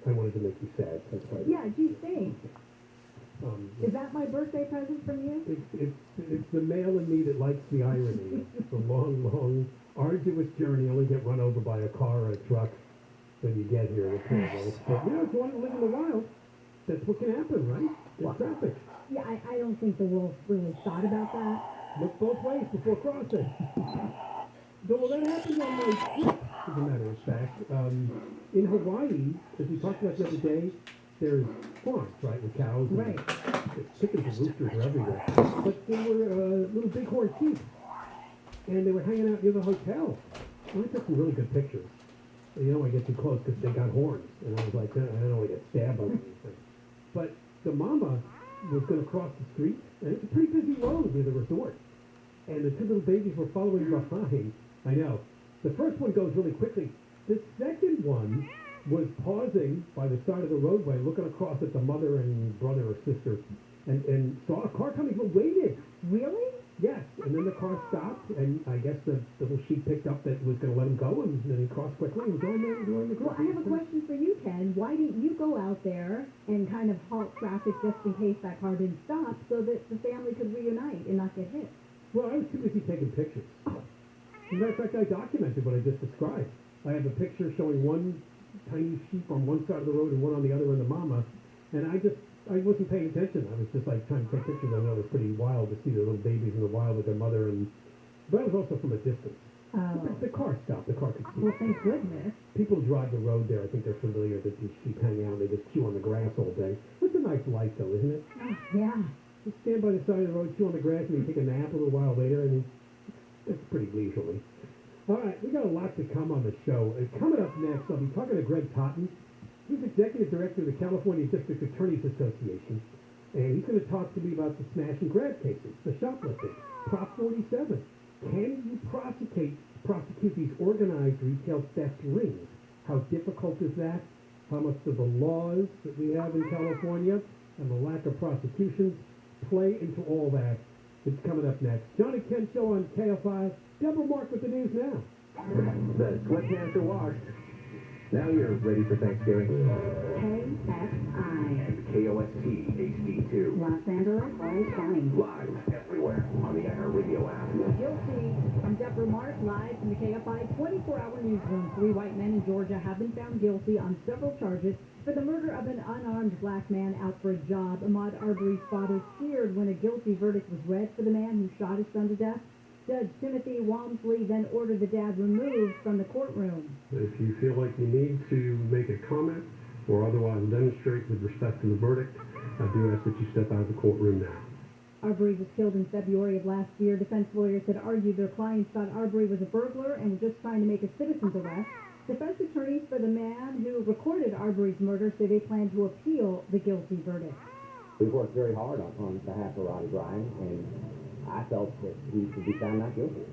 I wanted to make you sad. That's why. Yeah, gee, thanks. Is that my birthday present from you? It's the male in me that likes the irony. It's a long, arduous journey. Only get run over by a car or a truck when you get here. But if you want to live in the wild, that's what can happen, right? There's traffic. Yeah, I don't think the wolf really thought about that. Look both ways before crossing. Well, that happened on my trip, as a matter of fact. In Hawaii, as we talked about the other day, there's farms, right, with cows and Right. chickens and roosters are everywhere. But there were little bighorn sheep, and they were hanging out near the hotel. And I took some really good pictures. You don't want to get too close because they got horns, and I was like, I don't want to get stabbed by anything. But the mama was going to cross the street, and it's a pretty busy road near the resort. And the two little babies were following behind. I know. The first one goes really quickly. The second one was pausing by the side of the roadway, looking across at the mother and brother or sister, and saw a car coming, but waited. Really? Yes. And then the car stopped, and I guess the little sheep picked up that it was going to let him go, and then he crossed quickly and joined the group. Well, I have a question for you, Ken. Why didn't you go out there and kind of halt traffic just in case that car didn't stop so that the family could reunite and not get hit? Well, I was too busy taking pictures. As a matter of fact, I documented what I just described. I have a picture showing one tiny sheep on one side of the road and one on the other, and the mama. And I wasn't paying attention. I was just like trying to take pictures. I know it was pretty wild to see the little babies in the wild with their mother, but I was also from a distance. Oh. The car stopped. The car could see. Well, thank goodness. People drive the road there. I think they're familiar that these sheep hang out and they just chew on the grass all day. It's a nice life, though, isn't it? Oh, yeah. Just stand by the side of the road, chew on the grass, and you take a nap a little while later, and it's pretty leisurely. All right, we got a lot to come on the show. Coming up next, I'll be talking to Greg Totten. He's executive director of the California District Attorneys Association, and he's going to talk to me about the smash and grab cases, the shoplifting, Prop 47. Can you prosecute these organized retail theft rings? How difficult is that? How much do the laws that we have in California and the lack of prosecutions play into all that? It's coming up next. John and Ken Show on KFI. Deborah Mark with the news now. The sweatpants are washed. Now you're ready for Thanksgiving. KFI. And KOST HD2. Los Angeles, Orange County. Live everywhere on the iHeartRadio app. Guilty. I'm Deborah Mark, live from the KFI 24-hour newsroom. 3 white men in Georgia have been found guilty on several charges for the murder of an unarmed black man out for a job. Ahmaud Arbery's father cheered when a guilty verdict was read for the man who shot his son to death. Judge Timothy Walmsley then ordered the dad removed from the courtroom. If you feel like you need to make a comment or otherwise demonstrate with respect to the verdict, I do ask that you step out of the courtroom now. Arbery was killed in February of last year. Defense lawyers had argued their clients thought Arbery was a burglar and were just trying to make a citizen's arrest. Defense attorneys for the man who recorded Arbery's murder say they plan to appeal the guilty verdict. We've worked very hard on behalf of Roddy Bryan, and I felt that he should be found not guilty.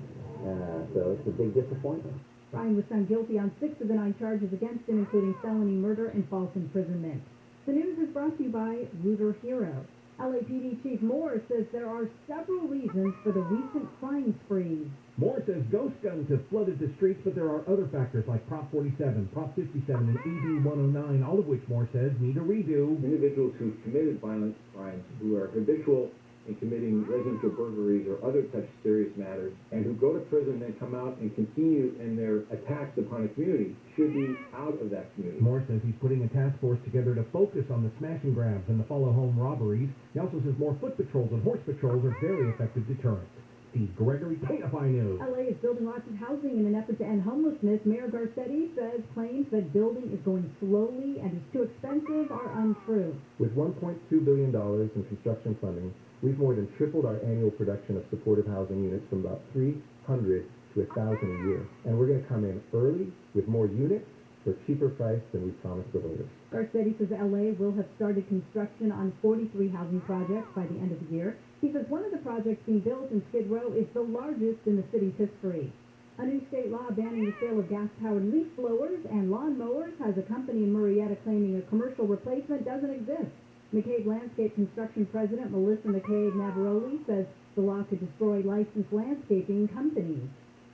So it's a big disappointment. Bryan was found guilty on 6 of the 9 charges against him, including felony murder and false imprisonment. The news is brought to you by Rooter Hero. LAPD Chief Moore says there are several reasons for the recent crime sprees. Moore says ghost guns have flooded the streets, but there are other factors like Prop 47, Prop 57, and ED 109, all of which Moore says need a redo. Individuals who've committed violent crimes, who are habitual in committing residential burglaries or other such serious matters, and who go to prison and then come out and continue in their attacks upon a community, should be out of that community. Moore says he's putting a task force together to focus on the smash and grabs and the follow-home robberies. He also says more foot patrols and horse patrols are very effective deterrents. Steve Gregory, KFI News. LA is building lots of housing in an effort to end homelessness. Mayor Garcetti says claims that building is going slowly and is too expensive are untrue. With $1.2 billion in construction funding, we've more than tripled our annual production of supportive housing units from about 300 to 1,000 a year. And we're going to come in early with more units for a cheaper price than we promised the voters. Garcetti says LA will have started construction on 43 housing projects by the end of the year. He says one of the projects being built in Skid Row is the largest in the city's history. A new state law banning the sale of gas-powered leaf blowers and lawn mowers has a company in Murrieta claiming a commercial replacement doesn't exist. McCabe Landscape Construction President Melissa McCabe Navaroli says the law could destroy licensed landscaping companies.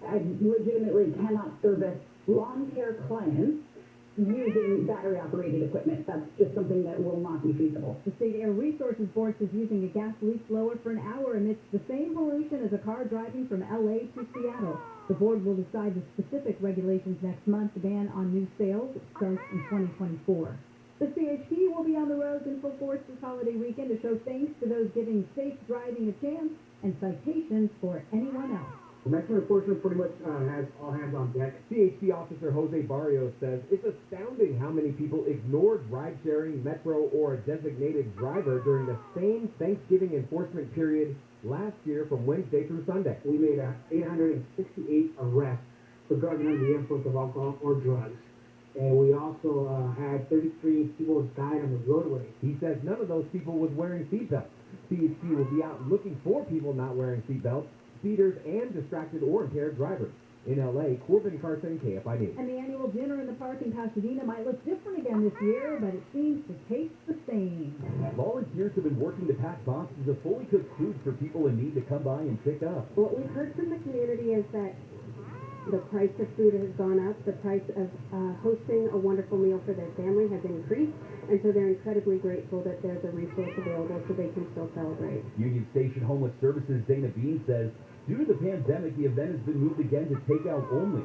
I legitimately cannot service lawn care clients using battery-operated equipment. That's just something that will not be feasible. The State Air Resources Board is using a gas leak blower for an hour amidst the same pollution as a car driving from L.A. to Seattle. The board will decide the specific regulations next month. The ban on new sales starts in 2024. The CHP will be on the roads in full force this holiday weekend to show thanks to those giving safe driving a chance and citations for anyone else. The Mexican enforcement pretty much has all hands on deck. CHP officer Jose Barrios says it's astounding how many people ignored ride-sharing, metro, or a designated driver during the same Thanksgiving enforcement period last year from Wednesday through Sunday. We made 868 arrests for driving under the influence of alcohol or drugs. And we also had 33 people died on the roadway. He says none of those people was wearing seatbelts. CHP will be out looking for people not wearing seatbelts, speeders, and distracted or impaired drivers. In L.A., Corbin Carson, KFI News. And the annual dinner in the park in Pasadena might look different again this year, but it seems to taste the same. Volunteers have been working to pack boxes of fully cooked food for people in need to come by and pick up. What we've heard from the community is that the price of food has gone up, the price of hosting a wonderful meal for their family has increased, and so they're incredibly grateful that there's a resource available so they can still celebrate. Union Station Homeless Services Dana Bean says, due to the pandemic, the event has been moved again to takeout only.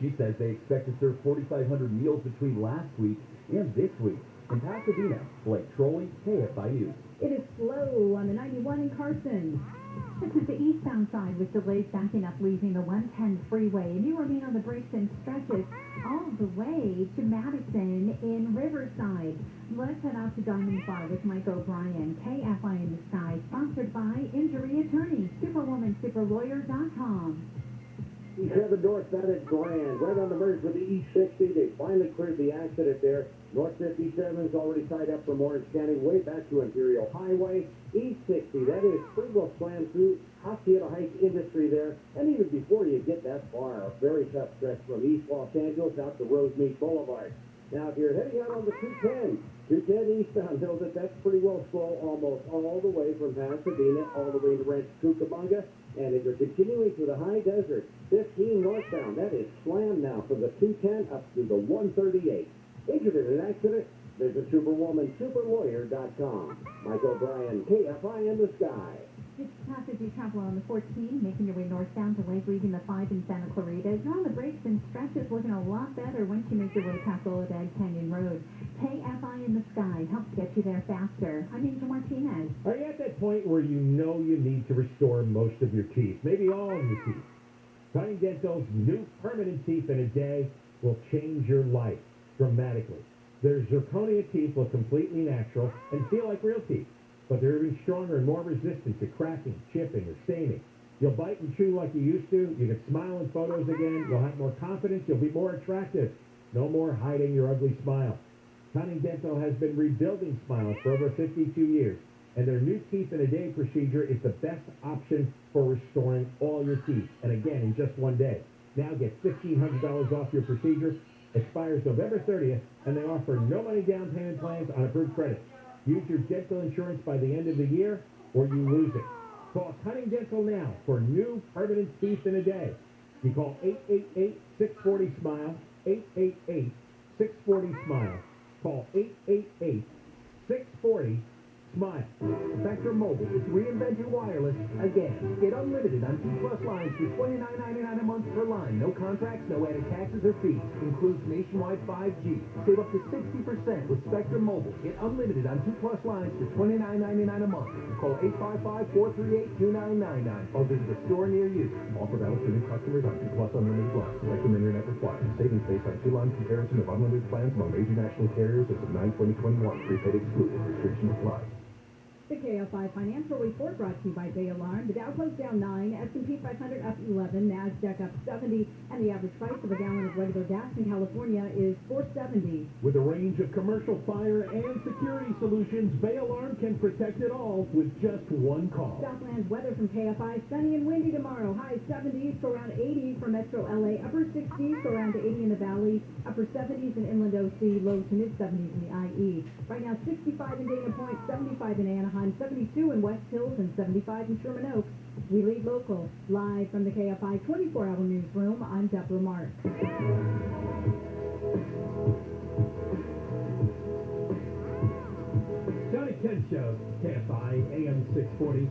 She says they expect to serve 4,500 meals between last week and this week. In Pasadena, Blake Trolley, KFI News. It is slow on the 91 in Carson. This is the eastbound side with delays backing up leaving the 110 freeway, and you remain on the brakes and stretches all the way to Madison in Riverside. Let's head out to Diamond Bar with Mike O'Brien, KFI in the Sky, sponsored by Injury Attorney, SuperwomanSuperLawyer.com. E7 North, that is grand. Right on the merge with the E60. They finally cleared the accident there. North 57 is already tied up from Orange County way back to Imperial Highway. E60, that is pretty well slammed through Hacienda Heights Industry there. And even before you get that far, a very tough stretch from East Los Angeles out to Rosemead Boulevard. Now, if you're heading out on the 210 eastbound, know that that's pretty well slow almost all the way from Pasadena all the way to Rancho Cucamonga. And if you're continuing to the high desert, 15 northbound, that is slammed now from the 210 up to the 138. Injured in an accident? Visit SuperwomanSuperLawyer.com. Mike O'Brien, KFI in the Sky. It's passage you travel on the 14, making your way northbound, delays leaving the 5 in Santa Clarita. You're on the brakes and stretches, looking a lot better once you make your way past Soledad Canyon Road. KFI in the Sky helps get you there faster. I'm Angel Martinez. Are you at that point where you know you need to restore most of your teeth, maybe all of your teeth? Cutting Dental's new permanent teeth in a day will change your life dramatically. Their zirconia teeth look completely natural and feel like real teeth, but they're even stronger and more resistant to cracking, chipping, or staining. You'll bite and chew like you used to. You can smile in photos again. You'll have more confidence. You'll be more attractive. No more hiding your ugly smile. Cunning Dental has been rebuilding smiles for over 52 years, and their new teeth in a day procedure is the best option for restoring all your teeth, and again in just one day. Now get $1,500 off your procedure. Expires November 30th, and they offer no money down payment plans on approved credit. Use your dental insurance by the end of the year, or you lose it. Call Cunning Dental now for new permanent teeth in a day. You call 888-640-SMILE, 888-640-SMILE. Call 888-640-SMILE. Spectrum Mobile is reinventing wireless again. Get unlimited on 2+ lines for $29.99 a month per line. No contracts, no added taxes or fees. Includes nationwide 5G. Save up to 60% with Spectrum Mobile. Get unlimited on 2+ lines for $29.99 a month. Call 855-438-2999 or visit a store near you. Offer valid to new customers on 2+ unlimited lines. Spectrum Internet required. Savings based on 2-line comparison of unlimited plans among major national carriers as of 9/2021. Prepaid excluded. Restrictions apply. The KFI Financial Report brought to you by Bay Alarm. The Dow closed down 9, S&P 500 up 11, NASDAQ up 70, and the average price of a gallon of regular gas in California is $4.70. With a range of commercial fire and security solutions, Bay Alarm can protect it all with just one call. Southland weather from KFI, sunny and windy tomorrow. High 70s to around 80 for Metro LA, upper 60s to around 80 in the Valley, upper 70s in Inland OC, low to mid 70s in the IE. Right now 65 in Dana Point, 75 in Anaheim, 72 in West Hills, and 75 in Sherman Oaks. We lead local. Live from the KFI 24-hour newsroom, I'm Deborah Mark. 640.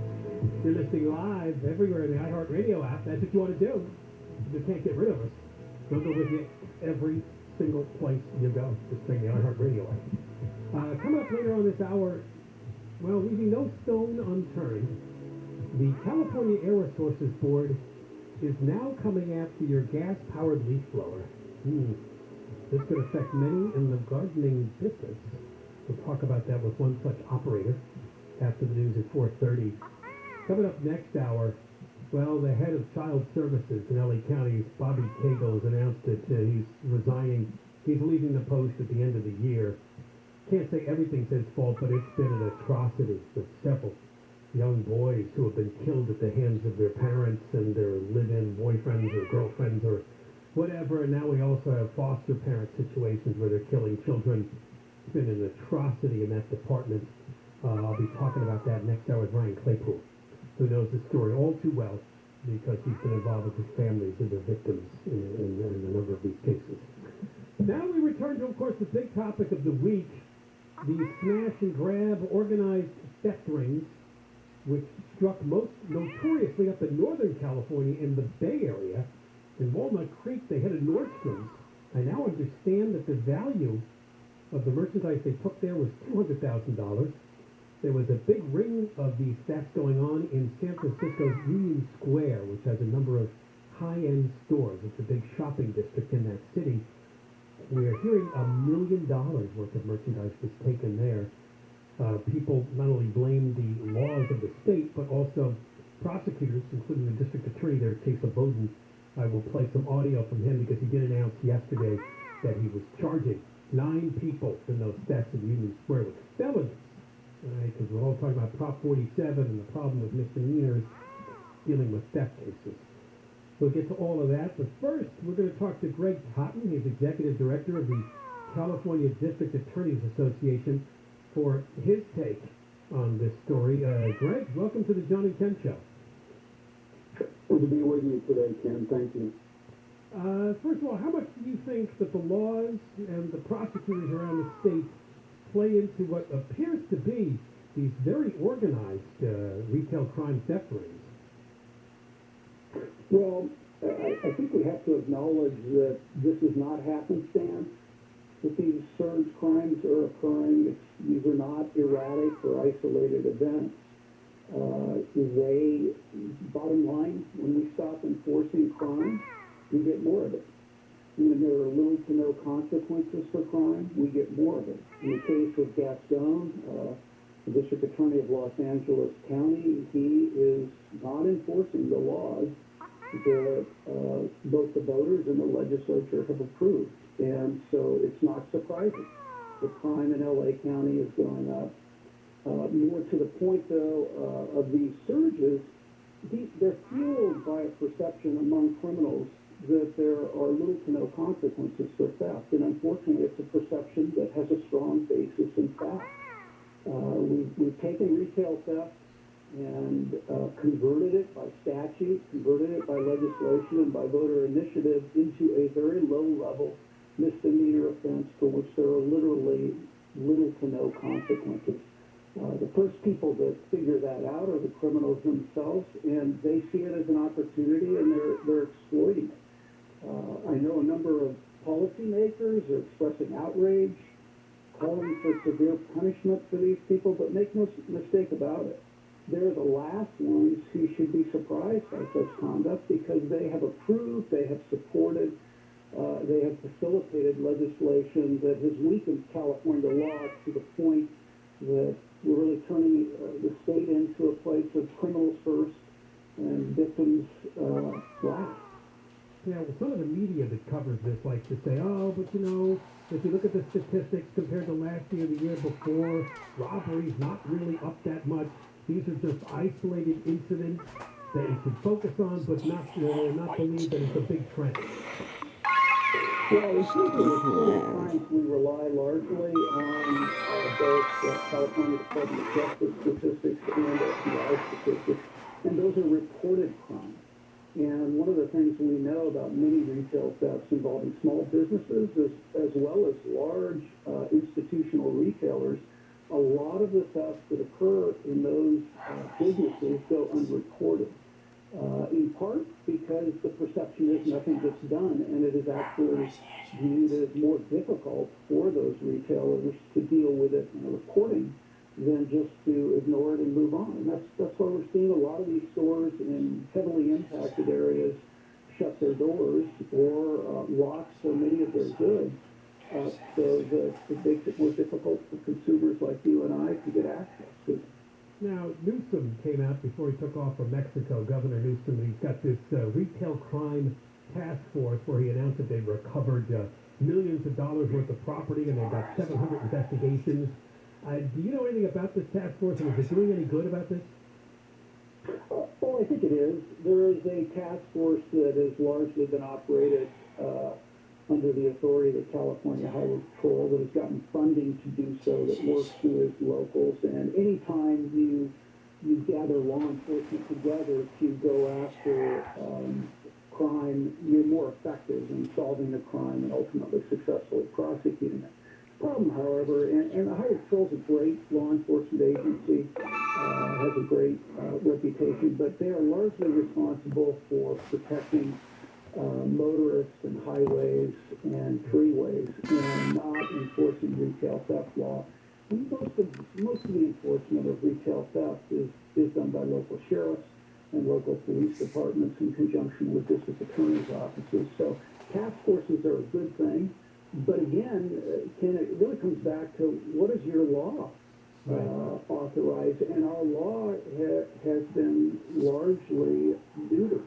You're listening live everywhere in the iHeartRadio app. That's what you want to do. You can't get rid of us. We'll go with you every single place you go. Just bring the iHeartRadio app. Coming up later on this hour, well, leaving no stone unturned, the California Air Resources Board is now coming after your gas-powered leaf blower. This could affect many in the gardening business. We'll talk about that with one such operator after the news at 4:30. Coming up next hour, well, the head of Child Services in L.A. County, Bobby Cagle, has announced that he's resigning. He's leaving the post at the end of the year. Can't say everything's his fault, but it's been an atrocity with several young boys who have been killed at the hands of their parents and their live-in boyfriends or girlfriends or whatever. And now we also have foster parent situations where they're killing children. It's been an atrocity in that department. I'll be talking about that next hour with Ryan Claypool, who knows the story all too well because he's been involved with his families and the victims in a number of these cases. Now we return to, of course, the big topic of the week, the smash and grab organized theft rings, which struck most notoriously up in Northern California in the Bay Area. In Walnut Creek, they hit a Nordstrom's. I now understand that the value of the merchandise they took there was $200,000. There was a big ring of these thefts going on in San Francisco's Union Square, which has a number of high-end stores. It's a big shopping district in that city. We are hearing $1 million worth of merchandise was taken there. People not only blame the laws of the state, but also prosecutors, including the district attorney there, Case of Bowden. I will play some audio from him because he did announce yesterday that he was charging 9 people in those thefts in Union Square with felonies. Because we're all talking about Prop 47 and the problem with misdemeanors dealing with theft cases. We'll get to all of that, but first we're going to talk to Greg Totten. He's Executive Director of the California District Attorneys Association for his take on this story. Greg, welcome to the John and Ken Show. Good to be with you today, Ken. Thank you. First of all, how much do you think that the laws and the prosecutors around the state play into what appears to be these very organized retail crime theft rings? Well, I think we have to acknowledge that this is not happenstance, that these surge crimes are occurring. These are not erratic or isolated events. Bottom line, when we stop enforcing crime, we get more of it. When there are little to no consequences for crime, we get more of it. In the case of Gaston, the District Attorney of Los Angeles County, he is not enforcing the laws that both the voters and the legislature have approved. And so it's not surprising. The crime in L.A. County is going up. More to the point, though, of these surges, they're fueled by a perception among criminals that there are little to no consequences for theft. And unfortunately, it's a perception that has a strong basis in fact. We've taken retail theft and converted it by statute, converted it by legislation and by voter initiative into a very low-level misdemeanor offense for which there are literally little to no consequences. The first people that figure that out are the criminals themselves, and they see it as an opportunity, and they're exploiting it. I know a number of policymakers are expressing outrage, calling for severe punishment for these people, but make no mistake about it. They're the last ones who should be surprised by such conduct because they have approved, they have supported, they have facilitated legislation that has weakened California law to the point that we're really turning the state into a place of criminals first and victims last. Yeah, well, some of the media that covers this likes to say, oh, but you know, if you look at the statistics compared to last year, the year before, robbery's not really up that much. These are just isolated incidents that you should focus on, but not believe that it's a big trend. Well, in terms of reported crimes, we rely largely on both California Department of Justice statistics and FBI statistics, and those are reported crimes. And one of the things we know about many retail thefts involving small businesses as well as large institutional retailers a lot of the thefts that occur in those businesses go unreported. In part because the perception is nothing gets done, and it is actually viewed as more difficult for those retailers to deal with it in reporting than just to ignore it and move on. And that's why we're seeing a lot of these stores in heavily impacted areas shut their doors or lock so many of their goods, so that it makes it more difficult for consumers like you and I to get access to. Now, Newsom came out before he took off from Mexico, Governor Newsom, and he's got this retail crime task force where he announced that they've recovered millions of dollars worth of property and they've got 700 investigations. Do you know anything about this task force, and is it doing any good about this? Well, I think it is. There is a task force that has largely been operated under the authority of the California Highway Patrol that has gotten funding to do so, that works with locals. And anytime you gather law enforcement together to go after crime, you're more effective in solving the crime and ultimately successfully prosecuting it. Problem, however, and the Highway Patrol is a great law enforcement agency, has a great reputation, but they are largely responsible for protecting motorists and highways and freeways and not enforcing retail theft law. And most of the enforcement of retail theft is done by local sheriffs and local police departments in conjunction with district attorneys' offices. So task forces are a good thing. But again, it really comes back to what is your law authorize? And our law has been largely neutered.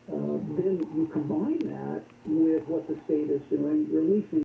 Then you combine that with what the state is doing, releasing